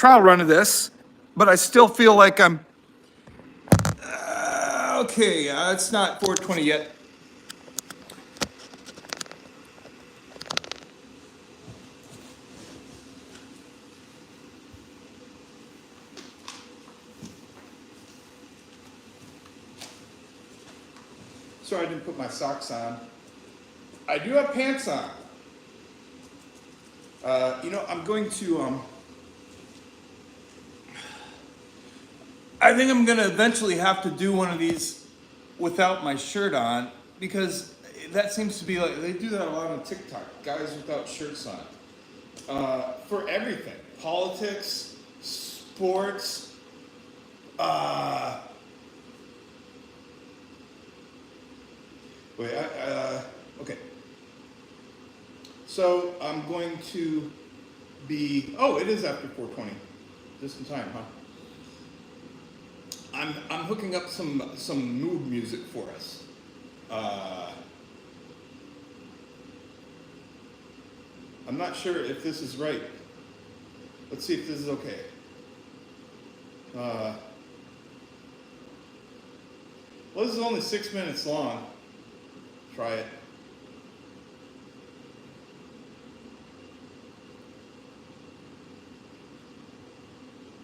trial run of this, but I still feel like I'm okay. It's not 420 yet. Sorry, I didn't put my socks on. I do have pants on. I'm going to, I think I'm gonna eventually have to do one of these without my shirt on, because that seems to be like, they do that a lot on TikTok, guys without shirts on. For everything, politics, sports, okay. So I'm going to be, oh, it is after 4:20, just in time, huh? I'm hooking up some mood music for us. I'm not sure if this is right. Let's see if this is okay. Well, this is only 6 minutes long. Try it.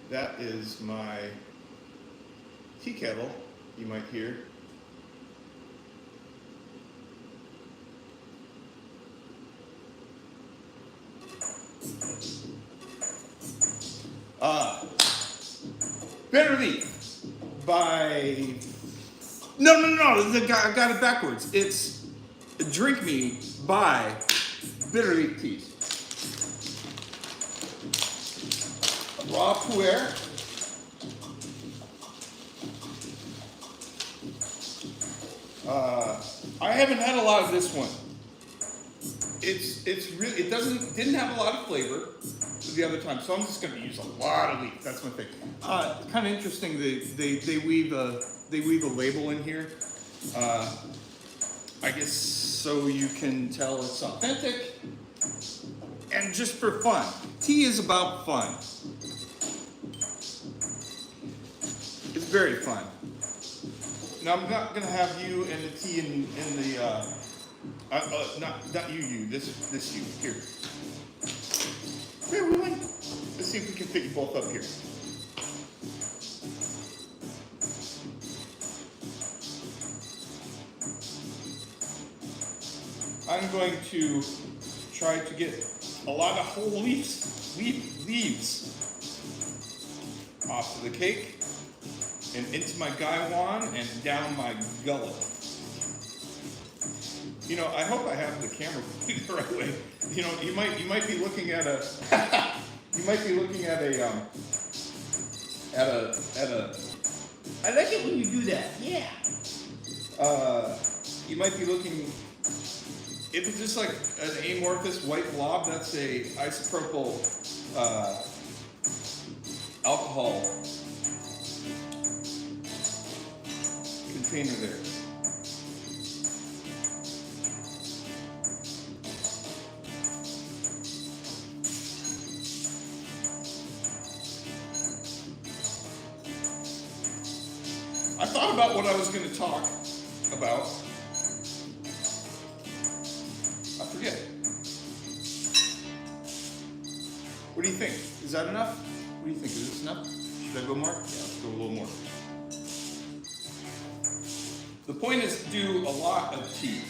That is my tea kettle, you might hear. Bitterleaf by, no, I got it backwards. It's Drink Me by Bitterleaf Teas. Raw puer. I haven't had a lot of this one. It's really, didn't have a lot of flavor the other time, so I'm just going to use a lot of leaf. That's my thing. Kind of interesting. They weave a label in here. I guess so you can tell it's authentic, and just for fun. Tea is about fun. It's very fun. Now I'm not gonna have you and the tea in the not you this you here. Here, really? Let's see if we can fit you both up here. I'm going to try to get a lot of whole leaves off of the cake and into my gaiwan and down my gullet. You know, I hope I have the camera the right way. You know, you might be looking at a I like it when you do that. Yeah. You might be looking. If it's just like an amorphous white blob, that's a isopropyl alcohol container there. I thought about what I was going to talk about. I forget. What do you think? Is that enough? What do you think? Is this enough? Should I go more? Yeah, let's go a little more. The point is to do a lot of tea.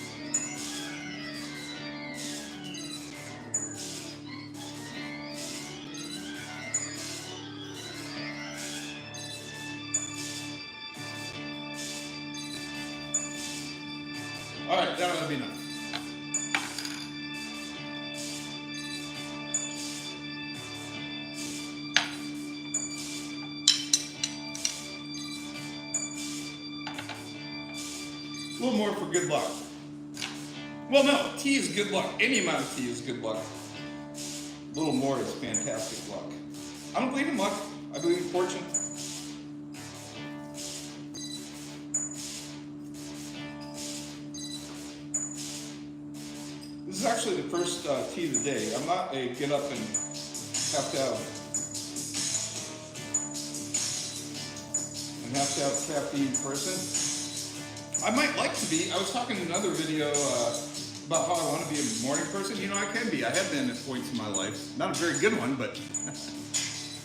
All right, that ought to be enough. A little more for good luck. Well, no, tea is good luck. Any amount of tea is good luck. A little more is fantastic luck. I don't believe in luck. I believe in fortune. This is actually the first tea of the day. I'm not a get up and have to have have to have a caffeine person. I might like to be. I was talking in another video about how I want to be a morning person. You know, I can be. I have been at points in my life. Not a very good one, but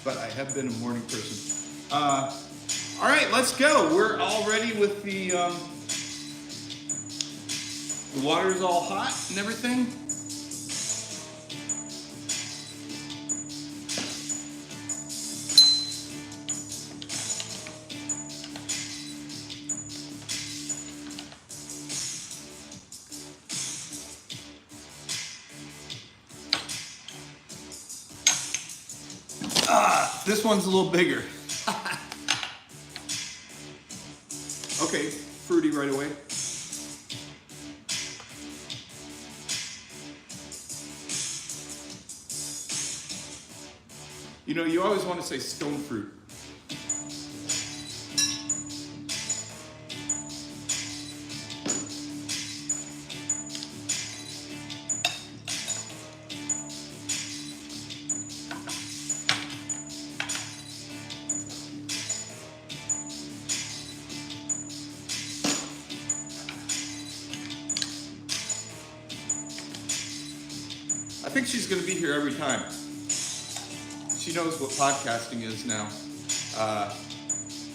but I have been a morning person. All right, let's go. We're all ready with the water's all hot and everything. This one's a little bigger. Okay, fruity right away. You know, you always want to say stone fruit. I think she's going to be here every time. She knows what podcasting is now.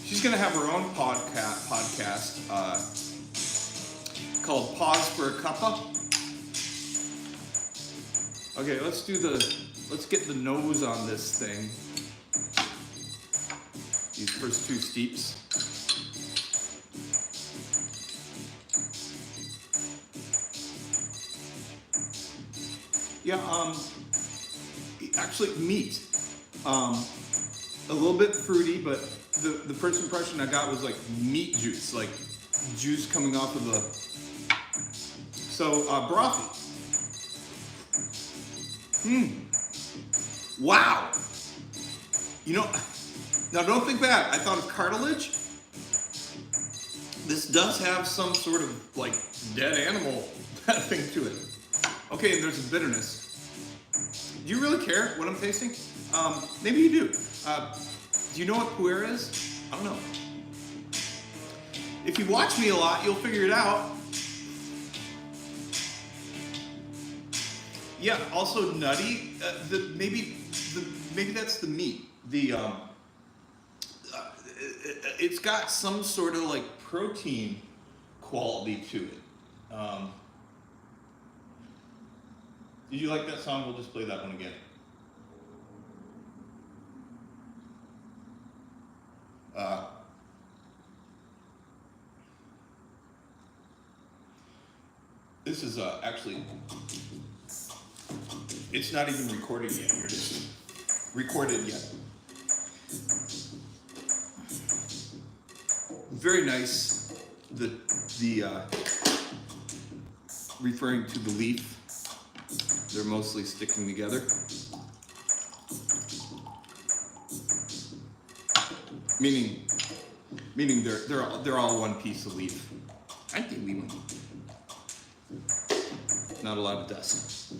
She's going to have her own podcast called Pause for a Cuppa. Okay, let's get the nose on this thing. These first two steeps. Yeah, actually meat. A little bit fruity, but the first impression I got was like meat juice, like juice coming off of the, so brothy. Wow. You know, now don't think bad. I thought of cartilage. This does have some sort of like dead animal thing to it. Okay, and there's a bitterness. Do you really care what I'm tasting? Maybe you do. Do you know what puer is? I don't know. If you watch me a lot, you'll figure it out. Yeah, also nutty. Maybe that's the meat. It's got some sort of like protein quality to it. Did you like that song? We'll just play that one again. This is actually, it's not even recorded yet. You're just recorded yet. Very nice. The referring to the leaf. They're mostly sticking together. Meaning they're all one piece of leaf. I think we win. Not a lot of dust.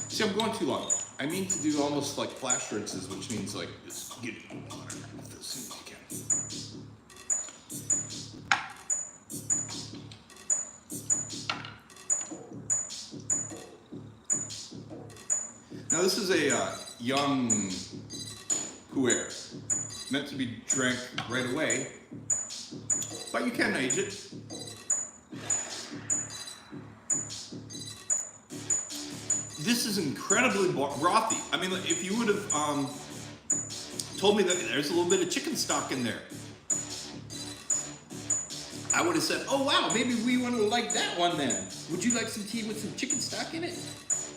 See, I'm going too long. I mean to do almost like flash rinses, which means like just get it in the water as soon as you can. Now this is a young puer, meant to be drank right away, but you can age it. This is incredibly brothy. I mean, if you would have told me that there's a little bit of chicken stock in there, I would have said, oh wow, maybe we want to like that one then. Would you like some tea with some chicken stock in it?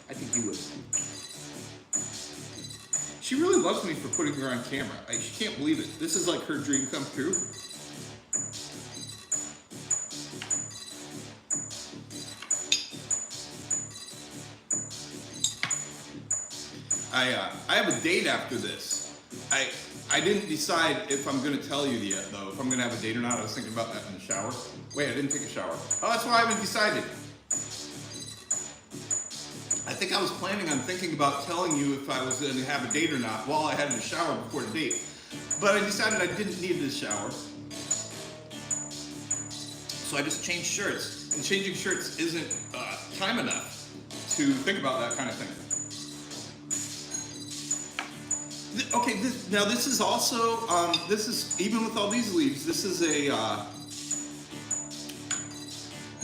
I think you would. She really loves me for putting her on camera. She can't believe it. This is like her dream come true. I have a date after this. I didn't decide if I'm going to tell you yet, though, if I'm going to have a date or not. I was thinking about that in the shower. Wait, I didn't take a shower. Oh, that's why I haven't decided. I think I was planning on thinking about telling you if I was going to have a date or not while I had a shower before the date. But I decided I didn't need the shower. So I just changed shirts. And changing shirts isn't time enough to think about that kind of thing. Okay, this is also, this is, even with all these leaves, this is a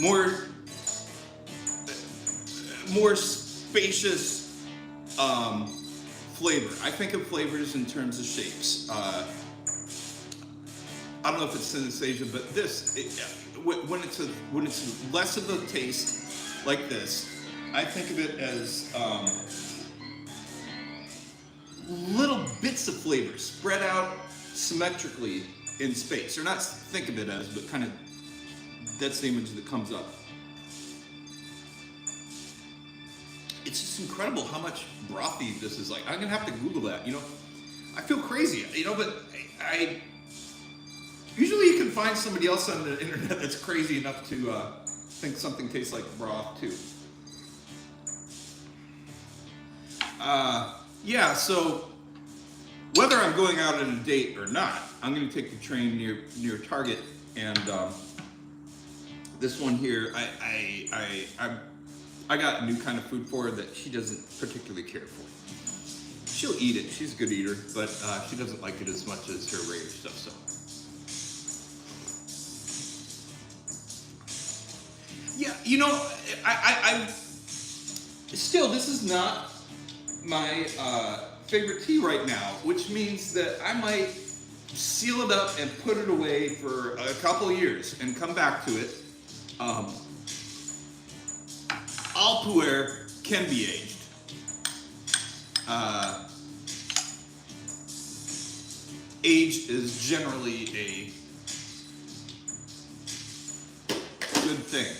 more spacious flavor. I think of flavors in terms of shapes. I don't know if it's synesthesia, but when it's less of a taste like this, I think of it as little bits of flavor spread out symmetrically in space. Or not think of it as, but kind of, that's the image that comes up. It's just incredible how much brothy this is like. I'm gonna have to Google that, you know. I feel crazy, you know, but I usually you can find somebody else on the internet that's crazy enough to think something tastes like broth too. Yeah, so whether I'm going out on a date or not, I'm gonna take the train near Target, and this one here, I got a new kind of food for her that she doesn't particularly care for. She'll eat it, she's a good eater, but she doesn't like it as much as her regular stuff, so. Yeah, you know, I still, this is not my favorite tea right now, which means that I might seal it up and put it away for a couple of years and come back to it. All puer can be aged. Age is generally a good thing.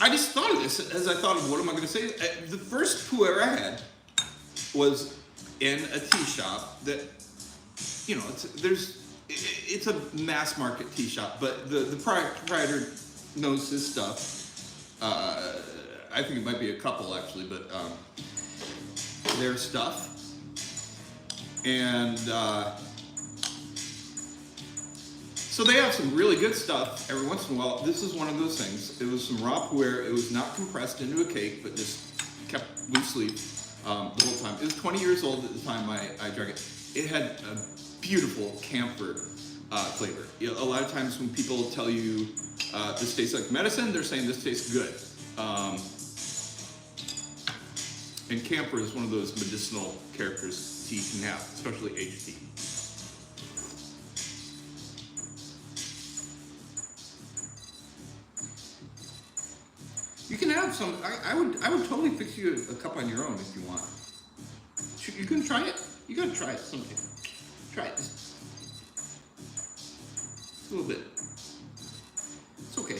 I just thought of this as I thought of what am I going to say. The first puer I had was in a tea shop that, you know, it's a mass market tea shop, but the proprietor knows his stuff. I think it might be a couple actually, but their stuff. And so they have some really good stuff every once in a while. This is one of those things. It was some raw puer. It was not compressed into a cake, but just kept loose leaf the whole time. It was 20 years old at the time I drank it. It had a beautiful camphor flavor. You know, a lot of times when people tell you this tastes like medicine, they're saying this tastes good. And camphor is one of those medicinal characters tea can have, especially aged tea. You can have some. I would totally fix you a cup on your own if you want. You can try it. You gotta try it someday. Try it. Just a little bit. It's okay.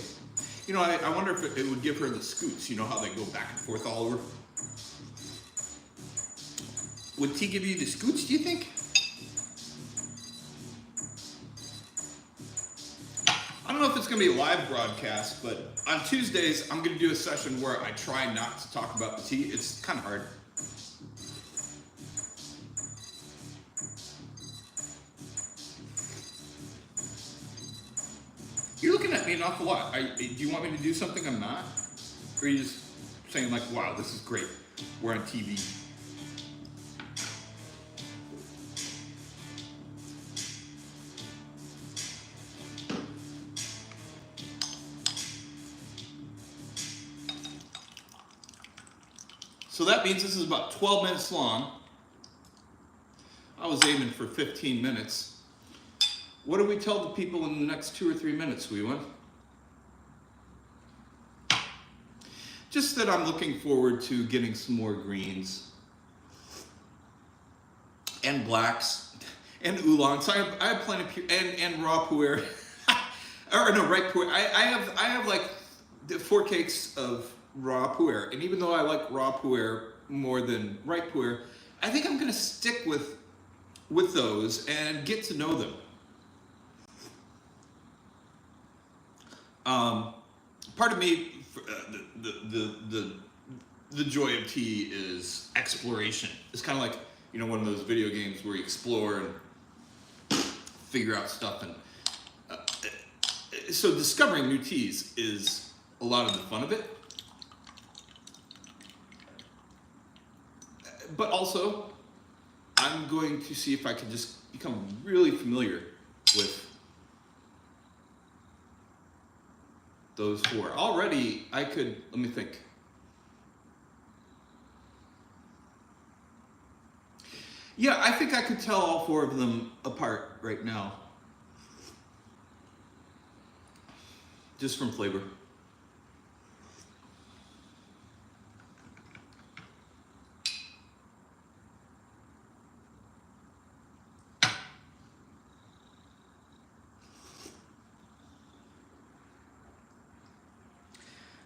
You know, I wonder if it would give her the scoots. You know how they go back and forth all over? Would tea give you the scoots, do you think? I don't know if it's going to be a live broadcast, but on Tuesdays, I'm going to do a session where I try not to talk about the tea. It's kind of hard. You're looking at me an awful lot. Do you want me to do something I'm not? Or are you just saying like, wow, this is great. We're on TV. So that means this is about 12 minutes long. I was aiming for 15 minutes. What do we tell the people in the next 2 or 3 minutes, Weewan? Just that I'm looking forward to getting some more greens and blacks and oolongs. So I have plenty of pure and raw puer. Or no, right puer. I have like 4 cakes of raw puer, and even though I like raw puer more than ripe puer, I think I'm gonna stick with those and get to know them. Part of me, the joy of tea is exploration. It's kind of like, you know, one of those video games where you explore and figure out stuff. And so discovering new teas is a lot of the fun of it. But also, I'm going to see if I can just become really familiar with those four. Already, I could, let me think. Yeah, I think I could tell all four of them apart right now. Just from flavor.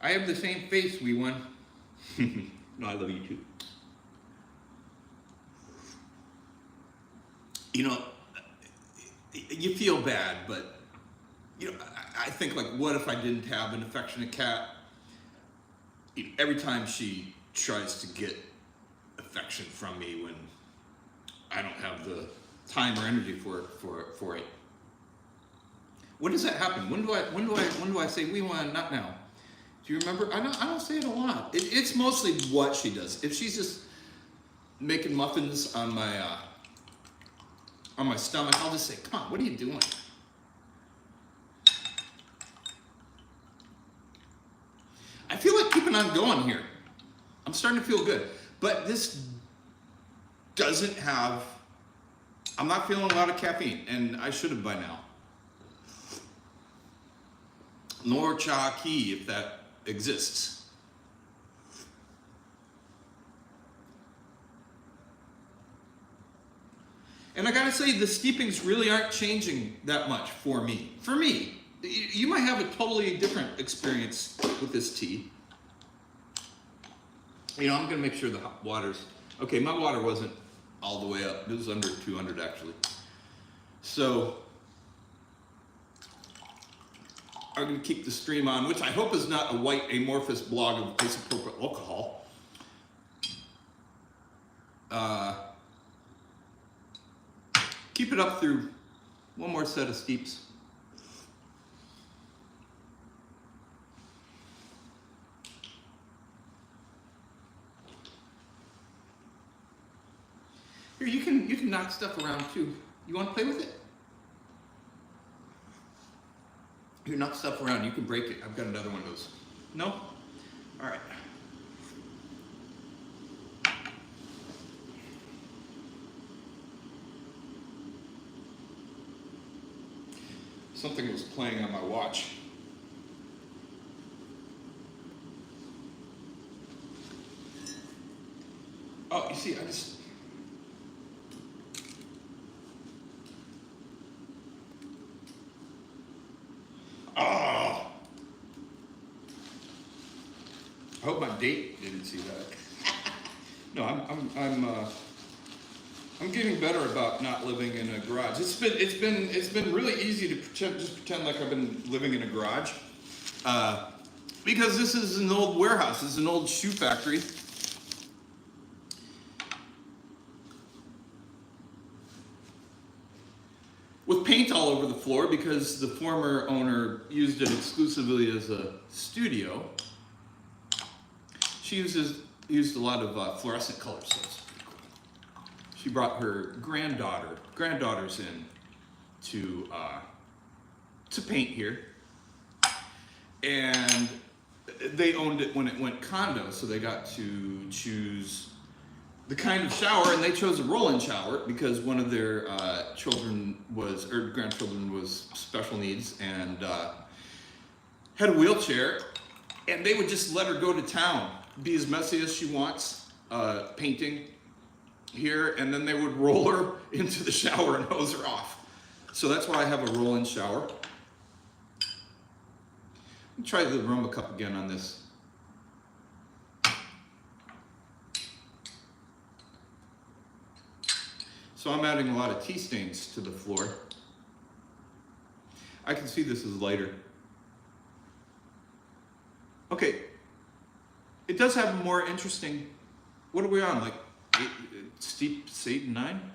I have the same face, wee one. No, I love you too. You know, you feel bad, but you know, I think like, what if I didn't have an affectionate cat? Every time she tries to get affection from me when I don't have the time or energy for it. When does that happen? When do I say we want not now? Do you remember? I don't say it a lot. It's mostly what she does. If she's just making muffins on my stomach, I'll just say, "Come on, what are you doing?" I feel like keeping on going here. I'm starting to feel good, but this doesn't have. I'm not feeling a lot of caffeine, and I should have by now. Nor cha key, if that exists. And I gotta say, the steepings really aren't changing that much for me. For me, you might have a totally different experience with this tea. You know, I'm gonna make sure the hot water's, okay, my water wasn't all the way up. It was under 200 actually. So, I'm going to keep the stream on, which I hope is not a white amorphous blog of isopropyl alcohol. Keep it up through one more set of steeps. Here, you can knock stuff around too. You want to play with it? You knock stuff around, you can break it. I've got another one of those. No? All right. Something was playing on my watch. Oh, you see, I just... Oh! I hope my date didn't see that. No, I'm getting better about not living in a garage. It's been really easy to pretend like I've been living in a garage, because this is an old warehouse. This is an old shoe factory. With paint all over the floor because the former owner used it exclusively as a studio. She used a lot of fluorescent colors, so it's pretty cool. She brought her granddaughters in to paint here, and they owned it when it went condo, so they got to choose the kind of shower, and they chose a roll-in shower because one of their grandchildren was special needs and had a wheelchair, and they would just let her go to town, be as messy as she wants, painting here, and then they would roll her into the shower and hose her off. So that's why I have a roll-in shower. Let me try the aroma cup again on this. So I'm adding a lot of tea stains to the floor. I can see this is lighter. Okay, it does have a more interesting. What are we on? Like steep 8 and 9.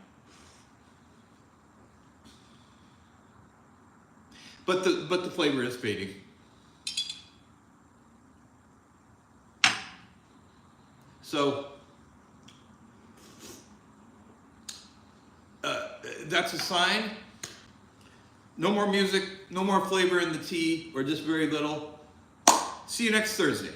But the flavor is fading. So that's a sign. No more music, no more flavor in the tea, or just very little. See you next Thursday.